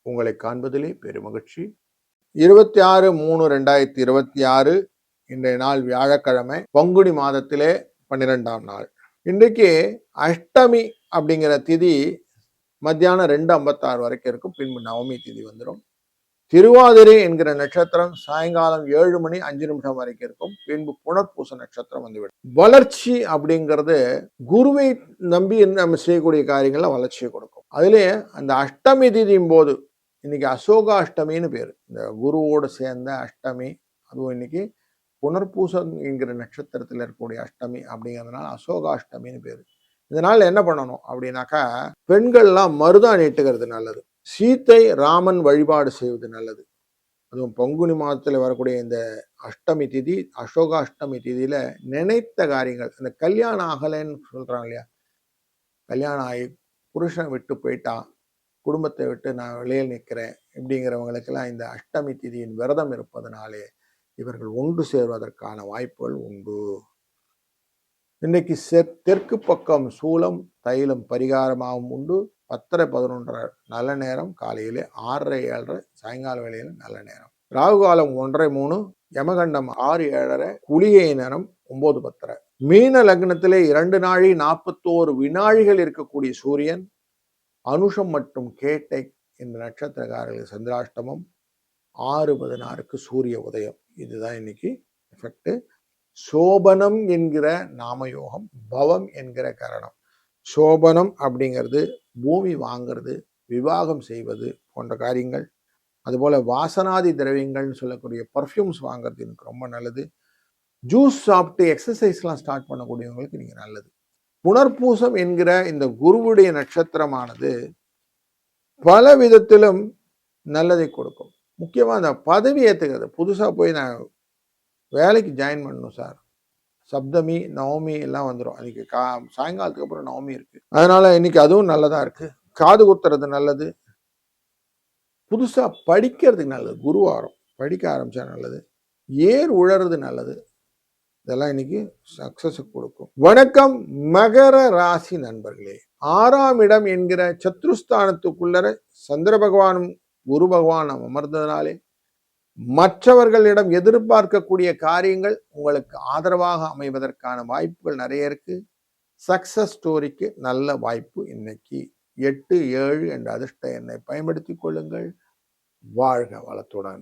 உங்களை காண்பதிலே பெருமகிழ்ச்சி. 26/3/2026 இன்றைய நாள் வியாழக்கிழமை, பங்குனி மாதத்திலே 12ஆம் நாள். இன்றைக்கு அஷ்டமி அப்படிங்கிற திதி மத்தியானம் 2:56 வரைக்கும் இருக்கும். பின்பு நவமி திதி வந்துடும். திருவாதிரை என்கிற நட்சத்திரம் சாயங்காலம் 7:05 வரைக்கும் இருக்கும். பின்பு புனர்பூச நட்சத்திரம் வந்துவிடும். வளர்ச்சி அப்படிங்கிறது குருவை நம்பி நம்ம செய்யக்கூடிய காரியங்கள்ல வளர்ச்சியை கொடுக்கும். அதுலேயே அந்த அஷ்டமி திதியும் போது, இன்னைக்கு அசோக அஷ்டமின்னு பேரு, இந்த குருவோடு சேர்ந்த அஷ்டமி. அதுவும் இன்னைக்கு புனர்பூசம் என்கிற நட்சத்திரத்தில் இருக்கக்கூடிய அஷ்டமி அப்படிங்கிறதுனால அசோக அஷ்டமின்னு பேரு. இதனால என்ன பண்ணணும் அப்படின்னாக்கா, பெண்கள்லாம் மருதாணி இட்டுக்கிறது நல்லது. சீத்தை ராமன் வழிபாடு செய்வது நல்லது. அதுவும் பங்குனி மாதத்தில் வரக்கூடிய இந்த அஷ்டமி திதி, அசோக அஷ்டமி திதியில நினைத்த காரியங்கள், இந்த கல்யாணம் ஆகலைன்னு சொல்றாங்க இல்லையா, கல்யாணம் ஆகி புருஷன் விட்டு போயிட்டான், குடும்பத்தை விட்டு நான் வெளியில் நிற்கிறேன் இப்படிங்கிறவங்களுக்கெல்லாம் இந்த அஷ்டமி திதியின் விரதம் இருப்பதனாலே இவர்கள் ஒன்று சேர்வதற்கான வாய்ப்புகள் உண்டு. இன்னைக்கு தெற்கு பக்கம் சூலம் தைலம் பரிகாரமாகவும் உண்டு. 10:11 நல்ல நேரம், காலையிலே 6:30-7:30 சாயங்கால வேளையில் நல்ல நேரம். ராகு காலம் 1:30-3, யமகண்டம் 6:07, குளிகை நேரம் 9:10. மீன லக்னத்திலே 2 நாழி 41 வினாழிகள் இருக்கக்கூடிய சூரியன், அனுஷம் மற்றும் கேட்டை என்ற நட்சத்திரக்காரர்களுக்கு சந்திராஷ்டமம், 6:16 சூரிய உதயம். இதுதான் இன்னைக்கு எஃபெக்ட். சோபனம் என்கிற நாமயோகம், பவம் என்கிற கரணம். சோபனம் அப்படிங்கிறது பூமி வாங்கிறது, விவாகம் செய்வது போன்ற காரியங்கள். அதுபோல வாசனாதி திரவியங்கள்னு சொல்லக்கூடிய பர்ஃப்யூம்ஸ் வாங்கிறது எனக்கு ரொம்ப நல்லது. ஜூஸ் சாப்பிட்டு எக்ஸசைஸ்லாம் ஸ்டார்ட் பண்ணக்கூடியவங்களுக்கு நீங்க நல்லது. புனர்பூசம் என்கிற இந்த குருவுடைய நட்சத்திரமானது பல விதத்திலும் நல்லதை கொடுக்கும். முக்கியமா அந்த பதவி ஏற்றுக்கிறது. புதுசா போய் நான் வேலைக்கு ஜாயின் பண்ணணும் சார், சப்தமி நவமி எல்லாம் வந்துடும். அன்னைக்கு சாயங்காலத்துக்கு அப்புறம் நவமி இருக்கு, அதனால இன்னைக்கு அதுவும் நல்லதா இருக்கு. காது குத்துறது நல்லது. புதுசா படிக்கிறதுக்கு நல்லது. குருவாரம் படிக்க ஆரம்பிச்சா நல்லது. ஏர் உழறது நல்லது. இதெல்லாம் இன்னைக்கு சக்சஸ் கொடுக்கும். வணக்கம் மகர ராசி நண்பர்களே. 6ஆம் இடம் என்கிற சத்ருஸ்தானத்துக்குள்ளர சந்திர பகவானும் குரு பகவானும் அமர்ந்ததுனாலே மற்றவர்களிடம் எதிர்பார்க்கக்கூடிய காரியங்கள் உங்களுக்கு ஆதரவாக அமைவதற்கான வாய்ப்புகள் நிறைய இருக்கு. சக்சஸ் ஸ்டோரிக்கு நல்ல வாய்ப்பு இன்னைக்கு. 8, 7 என்ற அதிர்ஷ்ட எண்ணை பயன்படுத்திக் கொள்ளுங்கள். வாழ்க வளத்துடன்.